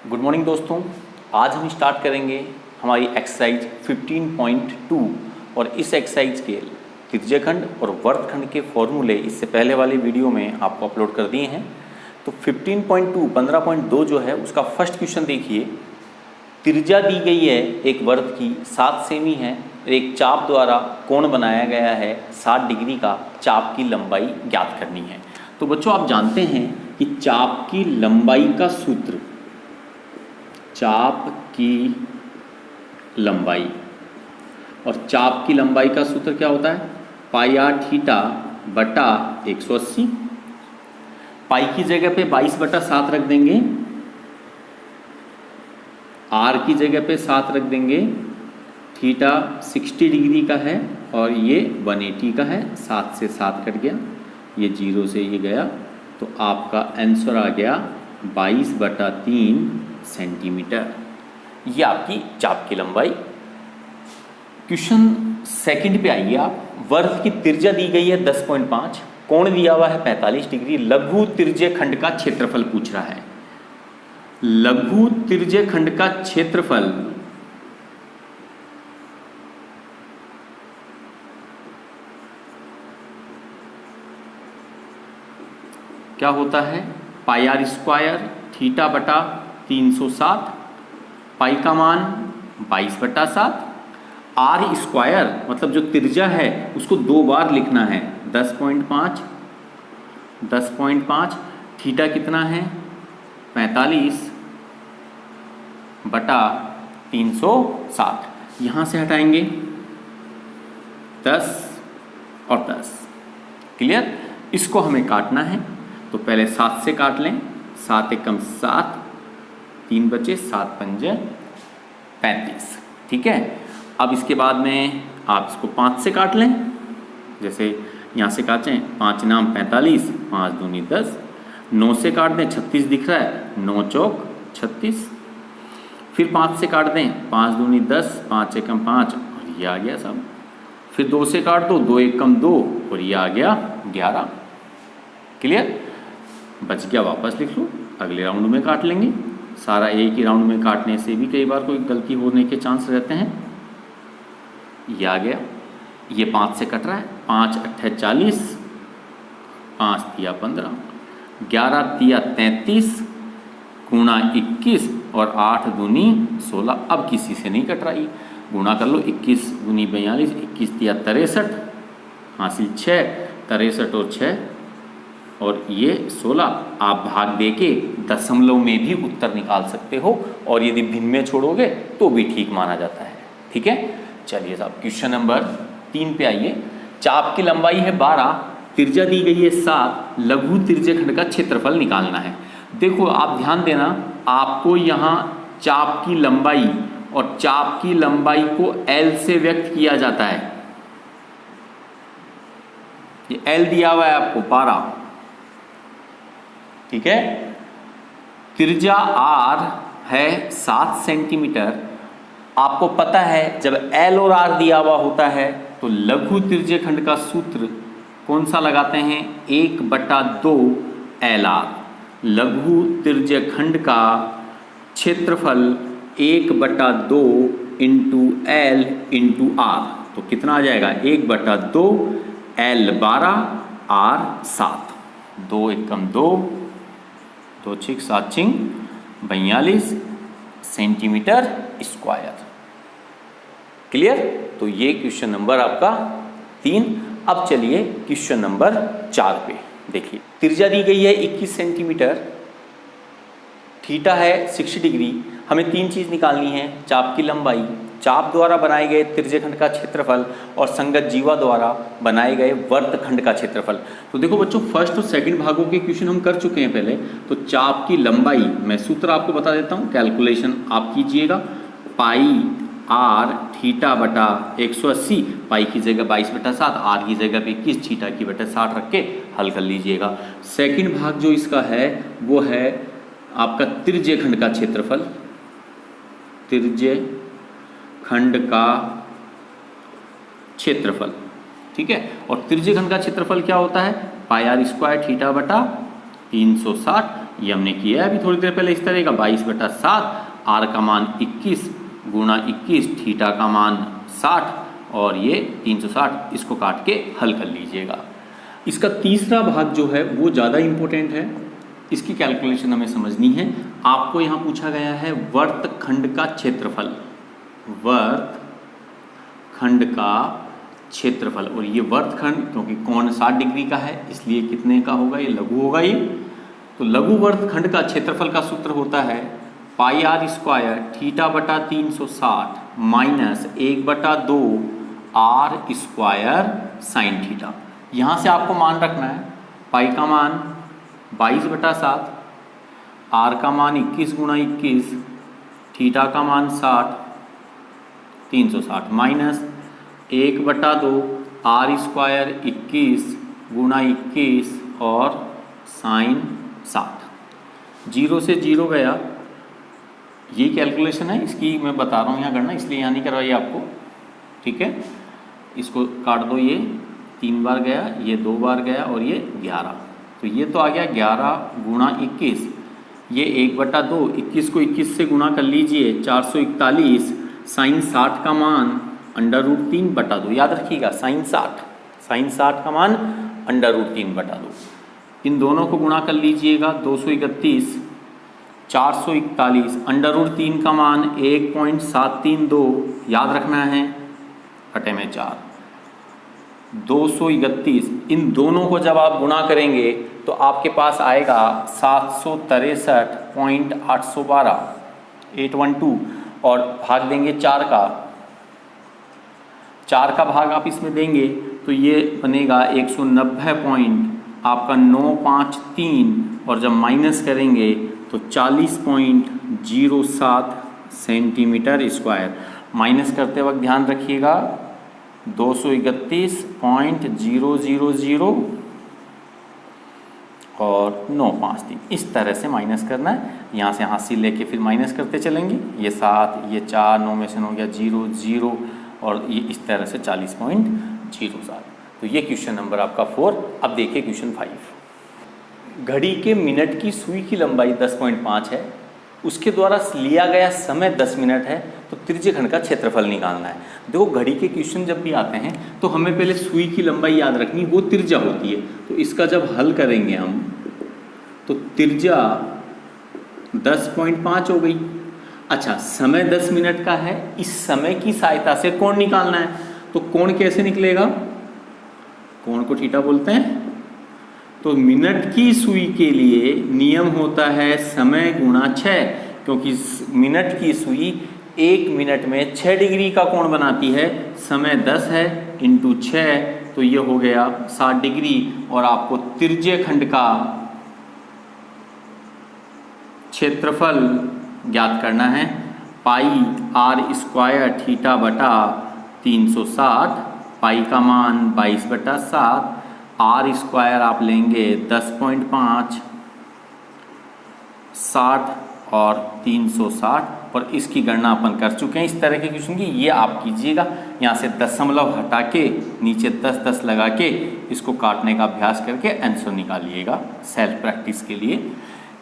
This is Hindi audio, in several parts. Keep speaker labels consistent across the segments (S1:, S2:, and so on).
S1: गुड मॉर्निंग दोस्तों। आज हम स्टार्ट करेंगे हमारी एक्सरसाइज 15.2 और इस एक्सरसाइज के त्रिज्यखंड और वर्गखंड के फॉर्मूले इससे पहले वाले वीडियो में आपको अपलोड कर दिए हैं। तो 15.2 जो है उसका फर्स्ट क्वेश्चन देखिए। त्रिज्या दी गई है एक वर्ग की 7 सेमी है, एक चाप द्वारा कोण बनाया गया है 60 डिग्री का, चाप की लंबाई ज्ञात करनी है। तो बच्चों आप जानते हैं कि चाप की लंबाई का सूत्र, चाप की लंबाई और चाप की लंबाई का सूत्र क्या होता है? पाई आर थीटा बटा 180। पाई की जगह पे 22/7 रख देंगे, आर की जगह पे 7 रख देंगे। थीटा 60 डिग्री का है और ये 180 का है। 7 से 7 कट गया, ये 0 से ये गया, तो आपका आंसर आ गया 22/3 सेंटीमीटर। ये आपकी चाप की लंबाई। क्वेश्चन सेकंड पे आइए आप। वर्ग की त्रिज्या दी गई है 10.5, कोण दिया हुआ है 45 डिग्री। लघु त्रिज्य खंड का क्षेत्रफल पूछ रहा है। लघु त्रिज्य खंड का क्षेत्रफल क्या होता है? पाई आर स्क्वायर थीटा बटा 360। पाई का मान 22/7। आर स्क्वायर मतलब जो त्रिज्या है उसको 2 बार लिखना है, 10.5। थीटा कितना है? 45/360। यहाँ से हटाएंगे 10 और 10। क्लियर? इसको हमें काटना है तो पहले 7 से काट लें। 7 एकम 7, 3 बचे, 7 पंजे 35। ठीक है। अब इसके बाद में आप इसको 5 से काट लें। जैसे यहाँ से काटें, 5 नाम 45, 5 दूनी 10। 9 से काट दें, 36 दिख रहा है, 9 चौक 36। फिर 5 से काट दें, 5 दूनी 10, 5 एकम 5 और ये आ गया सब। फिर 2 से काट दो, 2 एकम 2 और ये आ गया 11। क्लियर? बच गया, वापस लिख लो, अगले राउंड में काट लेंगे। सारा एक ही राउंड में काटने से भी कई बार कोई गलती होने के चांस रहते हैं। ये आ गया, ये 5 से कट रहा है, 5 अट्ठे 40, 5 तिया 15, 11 तिया 33 गुणा 21 और 8 दूनी 16। अब किसी से नहीं कट रही, गुणा कर लो, 21 दूनी 42, 21 तिया 63, हासिल 6, 63 और 6 और ये 16। आप भाग दे के दशमलव में भी उत्तर निकाल सकते हो और यदि भिन्न में छोड़ोगे तो भी ठीक माना जाता है। ठीक है, चलिए साहब क्वेश्चन नंबर 3 पे आइए। चाप की लंबाई है 12, त्रिज्या दी गई है 7, लघु त्रिज्यखंड का क्षेत्रफल निकालना है। देखो आप ध्यान देना, आपको यहाँ चाप की लंबाई और चाप की लंबाई को L से व्यक्त किया जाता है। ये L दिया हुआ है आपको 12। ठीक है। त्रिज्या R है 7 सेंटीमीटर। आपको पता है जब L और R दिया हुआ होता है तो लघु त्रिज्यखंड का सूत्र कौन सा लगाते हैं? 1/2 LR। लघु त्रिज्यखंड का क्षेत्रफल 1/2 इंटू L इंटू R, तो कितना आ जाएगा? 1/2 L 12 R 7। 2 एकम 2, 2 छिक 7 छिंग 42 सेंटीमीटर स्क्वायर। क्लियर? तो ये क्वेश्चन नंबर आपका 3। अब चलिए क्वेश्चन नंबर 4 पे देखिए। त्रिज्या दी गई है 21 सेंटीमीटर, थीटा है 60 डिग्री। हमें 3 चीज़ निकालनी है, चाप की लंबाई, चाप द्वारा बनाए गए त्रिज्यखंड का क्षेत्रफल और संगत जीवा द्वारा बनाए गए वर्तखंड का क्षेत्रफल। तो देखो बच्चों, फर्स्ट और सेकंड भागों के क्वेश्चन हम कर चुके हैं पहले। तो चाप की लंबाई, मैं सूत्र आपको बता देता हूँ, कैलकुलेशन आप कीजिएगा। पाई आर थीटा बटा 180, पाई की जगह 22/7, आर की जगह पे 21, थीटा की बटा 60 रख के हल कर लीजिएगा। सेकंड भाग जो इसका है वो है आपका त्रिज्यखंड का क्षेत्रफल, त्रिज्यखंड का क्षेत्रफल। ठीक है। और त्रिज्यखंड का क्षेत्रफल क्या होता है? पाई आर स्क्वायर थीटा बटा 360, ये हमने किया है अभी थोड़ी देर पहले इस तरह का 22/7, आर का मान 21 गुणा 21, थीटा का मान 60 और ये 360, इसको काट के हल कर लीजिएगा। इसका तीसरा भाग जो है वो ज़्यादा इम्पोर्टेंट है, इसकी कैलकुलेशन हमें समझनी है। आपको यहाँ पूछा गया है वर्तखंड का क्षेत्रफल, वर्तखंड का क्षेत्रफल, और ये वर्तखंड क्योंकि कोण 60 डिग्री का है इसलिए कितने का होगा, ये लघु होगा ये। तो लघु वर्तखंड का क्षेत्रफल का सूत्र होता है पाई आर स्क्वायर थीटा बटा 360 minus 1/2 are square sine theta. यहाँ से आपको मान रखना है पाई का मान 22/7, आर का मान 21 गुणा 21, थीटा का मान 60, 360 माइनस 1/2 आर स्क्वायर 21 गुणा 21 और साइन 60। 0 से 0 गया, ये कैलकुलेशन है इसकी, मैं बता रहा हूँ यहाँ करना, इसलिए यहाँ नहीं करवाइए आपको, ठीक है। इसको काट दो, ये 3 बार गया, ये 2 बार गया और ये 11, तो ये तो आ गया 11 गुणा 21, ये 1/2, 21 को 21 से गुणा कर लीजिए 441, साइन 60 का मान √3/2, याद रखिएगा साइन 60 का मान √3/2। इन दोनों को गुणा कर लीजिएगा 231, 441, √3 का मान 1.732, याद रखना है, कटे में 4, 231, इन दोनों को जब आप गुणा करेंगे तो आपके पास आएगा 763.812 812, और भाग देंगे 4 का भाग आप इसमें देंगे तो ये बनेगा 190.953, और जब माइनस करेंगे तो 40.07 सेंटीमीटर स्क्वायर। माइनस करते वक्त ध्यान रखिएगा 231.000 और 953, इस तरह से माइनस करना है। यहाँ से हासिल लेके फिर माइनस करते चलेंगे, ये 7, ये 4, 9 में से 9 गया 0 0, और ये इस तरह से 40.07। तो ये क्वेश्चन नंबर आपका 4। अब देखिए क्वेश्चन 5। घड़ी के मिनट की सुई की लंबाई 10.5 है, उसके द्वारा लिया गया समय 10 मिनट है, तो त्रिज्यखंड का क्षेत्रफल निकालना है। देखो घड़ी के क्वेश्चन जब भी आते हैं तो हमें पहले सुई की लंबाई याद रखनी, वो त्रिज्या होती है। तो इसका जब हल करेंगे हम तो त्रिज्या 10.5 हो गई। अच्छा, समय 10 मिनट का है, इस समय की सहायता से कोण निकालना है। तो कोण कैसे निकलेगा, कोण को थीटा बोलते हैं। तो मिनट की सुई के लिए नियम होता है समय गुणा 6, क्योंकि मिनट की सुई 1 मिनट में 6 डिग्री का कोण बनाती है। समय 10 है इंटू 6, तो ये हो गया 60 डिग्री। और आपको त्रिज्यखंड का क्षेत्रफल ज्ञात करना है, पाई आर स्क्वायर थीटा बटा 360, पाई का मान 22/7, आर स्क्वायर आप लेंगे 10.5, 60 और 360, और इसकी गणना अपन कर चुके हैं इस तरह के क्वेश्चन की। ये आप कीजिएगा, यहाँ से दशमलव हटा के नीचे 10 लगा के इसको काटने का अभ्यास करके आंसर निकालिएगा सेल्फ प्रैक्टिस के लिए।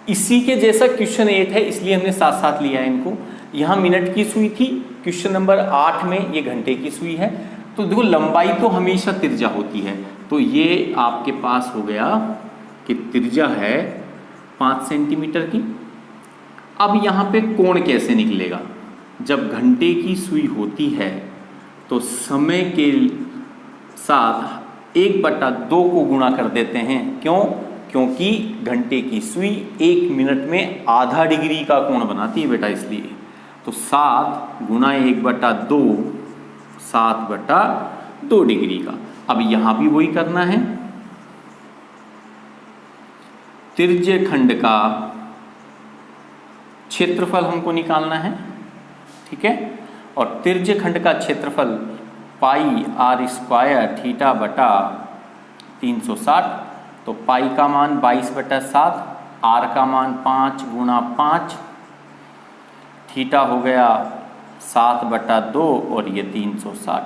S1: इसी के जैसा क्वेश्चन 8 है, इसलिए हमने साथ साथ लिया है इनको। यहाँ मिनट की सुई थी, क्वेश्चन नंबर 8 में ये घंटे की सुई है। तो देखो लंबाई तो हमेशा त्रिज्या होती है, तो ये आपके पास हो गया कि त्रिज्या है 5 सेंटीमीटर की। अब यहाँ पे कोण कैसे निकलेगा, जब घंटे की सुई होती है तो समय के साथ 1/2 को गुणा कर देते हैं। क्यों? क्योंकि घंटे की सुई 1 मिनट में आधा डिग्री का कोण बनाती है बेटा, इसलिए। तो 7 गुणा 1/2, 7/2 डिग्री का। अब यहां भी वही करना है, त्रिज्यखंड का क्षेत्रफल हमको निकालना है, ठीक है। और त्रिज्यखंड का क्षेत्रफल पाई आर स्क्वायर थीटा बटा 360, तो पाई का मान 22/7, आर का मान 5 गुणा 5, थीटा हो गया 7/2 और ये 360।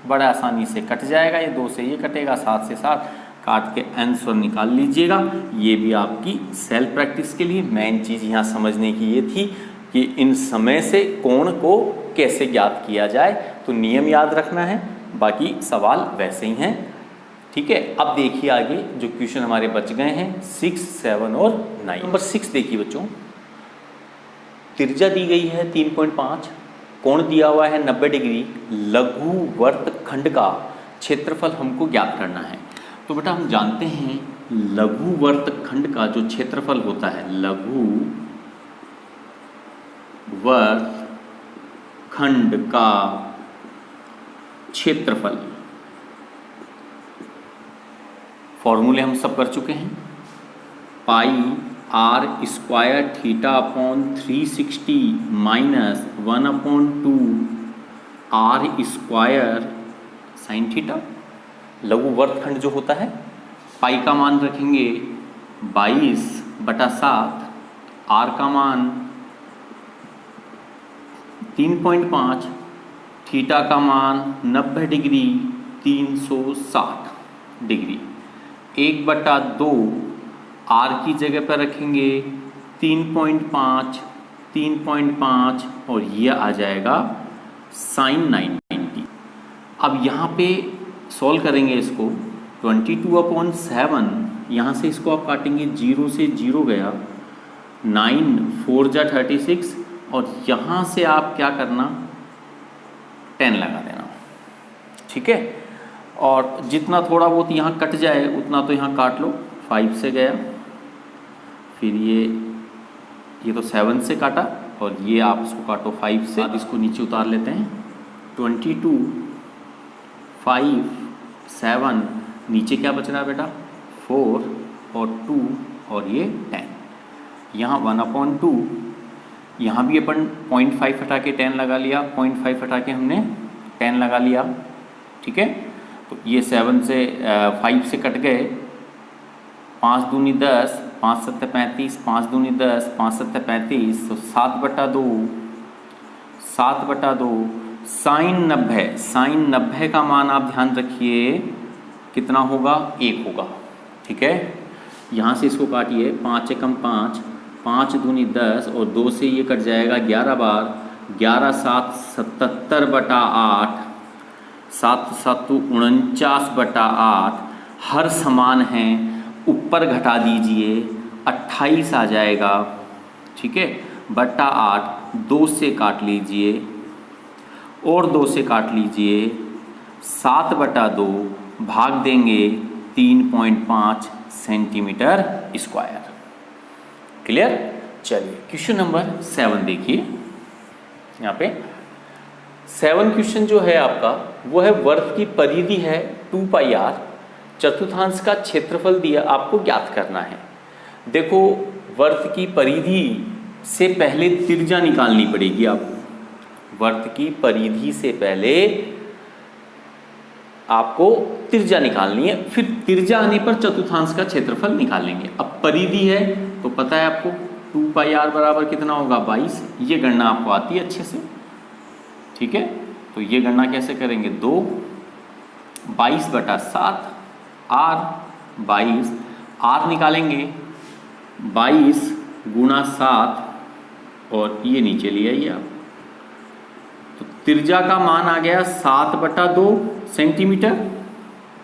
S1: बड़ा आसानी से कट जाएगा, ये 2 से ये कटेगा, 7 से 7, काट के आंसर निकाल लीजिएगा। ये भी आपकी सेल्फ प्रैक्टिस के लिए मेन चीज़ यहाँ समझने की ये थी कि इन समय से कोण को कैसे ज्ञात किया जाए। तो नियम याद रखना है, बाकी सवाल वैसे ही हैं। ठीक है, अब देखिए आगे जो क्वेश्चन हमारे बच गए हैं 6, 7 और 9। नंबर 6 देखिए बच्चों, त्रिज्या दी गई है 3.5, कोण दिया हुआ है 90 डिग्री, लघु वर्तखंड का क्षेत्रफल हमको ज्ञात करना है। तो बेटा हम जानते हैं लघु वर्तखंड का जो क्षेत्रफल होता है, लघु वर्तखंड का क्षेत्रफल, फॉर्मूले हम सब कर चुके हैं। Pi r square theta upon 360 minus 1/2 are square sine theta. लघु वर्तखंड जो होता है, पाई का मान रखेंगे 22/7, आर का मान 3.5, थीटा का मान 90 डिग्री 360 डिग्री, 1/2 आर की जगह पर रखेंगे 3.5 और ये आ जाएगा साइन 90। अब यहाँ पे सॉल्व करेंगे इसको, 22/7, यहाँ से इसको आप काटेंगे, 0 से 0 गया, 9 4 जा 36, और यहाँ से आप क्या करना 10 लगा देना। ठीक है, और जितना थोड़ा बहुत यहाँ कट जाए उतना तो यहाँ काट लो। 5 से गया, फिर ये तो 7 से काटा, और ये आप इसको काटो 5 से। अब इसको नीचे उतार लेते हैं, 22 5 7, नीचे क्या बच रहा है बेटा 4 और 2 और ये 10, यहाँ 1/2, यहाँ भी अपन 0.5 हटा के 10 लगा लिया, 0.5 हटा के हमने 10 लगा लिया। ठीक है, तो ये 7 से 5 से कट गए, 5 दूनी 10, 5 सत्ते 35, 5 दूनी 10, 5 सत्ते 35, तो 7/2 साइन 90 का मान आप ध्यान रखिए कितना होगा, 1 होगा। ठीक है, यहाँ से इसको काटिए, 5 एकम 5, 5 दूनी 10 और 2 से ये कट जाएगा 11 बार, 11 7 77/8, 7 7 49/8, हर समान हैं, ऊपर घटा दीजिए 28 आ जाएगा। ठीक है, बटा 8, 2 से काट लीजिए और 2 से काट लीजिए, 7/2 भाग देंगे 3.5 सेंटीमीटर स्क्वायर। क्लियर। चलिए क्वेश्चन नंबर 7 देखिए, यहाँ पे 7 क्वेश्चन जो है आपका वो है वर्त की परिधि है 2πr, चतुर्थांश का क्षेत्रफल दिया, आपको ज्ञात करना है। देखो वर्त की परिधि से पहले त्रिज्या निकालनी पड़ेगी आपको, वर्त की परिधि से पहले आपको त्रिज्या निकालनी है, फिर त्रिज्या आने पर चतुर्थांश का क्षेत्रफल निकालेंगे। अब परिधि है तो पता है आपको 2πr बराबर कितना होगा 22, ये गणना आपको आती है अच्छे से। ठीक है, तो ये गणना कैसे करेंगे, 2 22/7 r 22, r निकालेंगे 22 गुणा 7 और ये नीचे ले आइए आप, तो त्रिज्या का मान आ गया 7/2 सेंटीमीटर।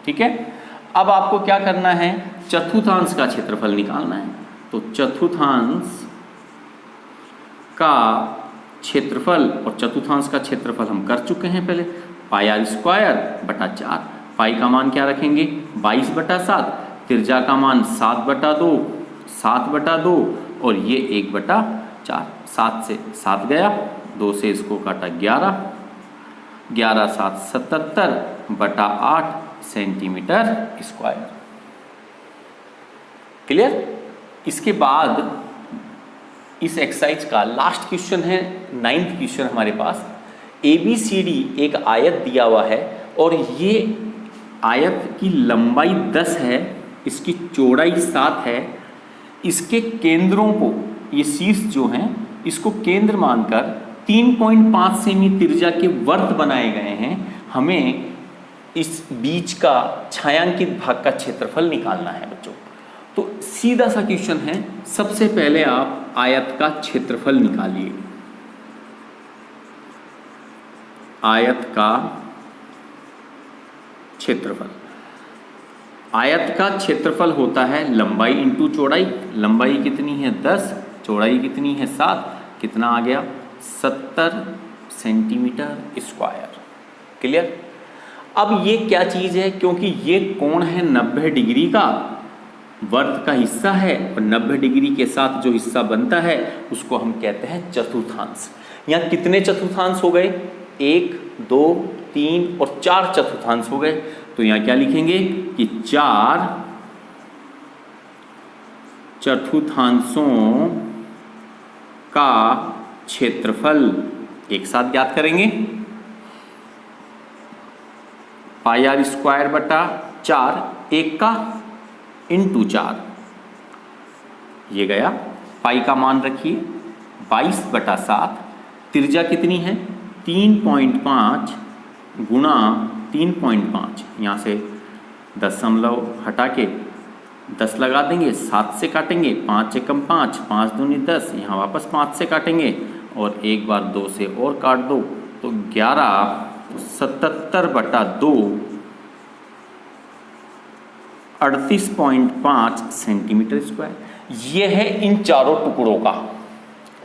S1: ठीक है, अब आपको क्या करना है, चतुर्थांश का क्षेत्रफल निकालना है। तो चतुर्थांश का क्षेत्रफल, और चतुर्थांश का क्षेत्रफल हम कर चुके हैं पहले, πr²/4, पाई का मान क्या रखेंगे 22/7, त्रिज्या का मान 7/2 और ये 1/4, 7 से 7 गया, 2 से इसको काटा 11, 11 7 77/8 सेंटीमीटर स्क्वायर। क्लियर। इसके बाद इस एक्सरसाइज का लास्ट क्वेश्चन है 9th क्वेश्चन हमारे पास। ABCD एक आयत दिया हुआ है और ये आयत की लंबाई 10 है, इसकी चौड़ाई 7 है, इसके केंद्रों को, ये शीर्ष जो हैं इसको केंद्र मानकर 3.5 सेमी त्रिज्या के वर्त बनाए गए हैं। हमें इस बीच का छायांकित भाग का क्षेत्रफल निकालना है बच्चों। तो सीधा सा क्वेश्चन है, सबसे पहले आप आयत का क्षेत्रफल निकालिए। आयत का क्षेत्रफल, आयत का क्षेत्रफल होता है लंबाई इंटू चौड़ाई। लंबाई कितनी है 10, चौड़ाई कितनी है 7, कितना आ गया 70 सेंटीमीटर स्क्वायर। क्लियर। अब ये क्या चीज़ है, क्योंकि ये कोण है 90 डिग्री का, वर्त का हिस्सा है, और 90 डिग्री के साथ जो हिस्सा बनता है उसको हम कहते हैं चतुर्थांश। यहाँ कितने चतुर्थांश हो गए, 1, 2, 3 और 4 चतुर्थांश हो गए। तो यहाँ क्या लिखेंगे कि 4 चतुर्थांशों का क्षेत्रफल एक साथ ज्ञात करेंगे। पाई आर स्क्वायर बटा 4, 1 का इंटू 4, ये गया। पाई का मान रखिए 22 बटा 7, त्रिज्या कितनी है 3.5 गुणा 3.5, यहाँ से दशमलव हटा के 10 लगा देंगे, 7 से काटेंगे, 5 एकम 5, 5 दूनी 10, यहाँ वापस 5 से काटेंगे और एक बार 2 से और काट दो तो 11, 77 बटा 2, 38.5 सेंटीमीटर स्क्वायर। ये है इन चारों टुकड़ों का,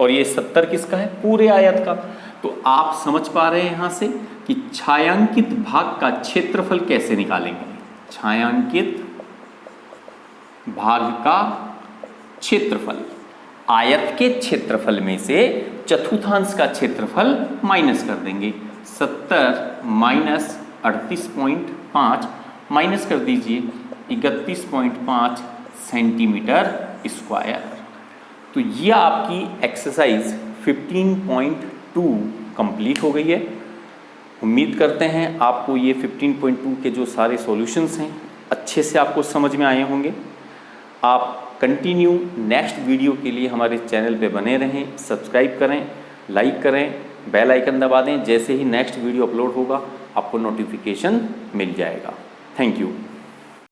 S1: और ये 70 किसका है, पूरे आयत का। तो आप समझ पा रहे हैं यहाँ से कि छायांकित भाग का क्षेत्रफल कैसे निकालेंगे। छायांकित भाग का क्षेत्रफल, आयत के क्षेत्रफल में से चतुर्थांश का क्षेत्रफल माइनस कर देंगे। 70 माइनस 38.5 माइनस कर दीजिए 31.5 सेंटीमीटर स्क्वायर। तो ये आपकी एक्सरसाइज 15.2 कंप्लीट हो गई है। उम्मीद करते हैं आपको ये 15.2 के जो सारे सॉल्यूशंस हैं अच्छे से आपको समझ में आए होंगे। आप कंटिन्यू नेक्स्ट वीडियो के लिए हमारे चैनल पे बने रहें, सब्सक्राइब करें, लाइक करें, बेल आइकन दबा दें। जैसे ही नेक्स्ट वीडियो अपलोड होगा आपको नोटिफिकेशन मिल जाएगा। Thank you.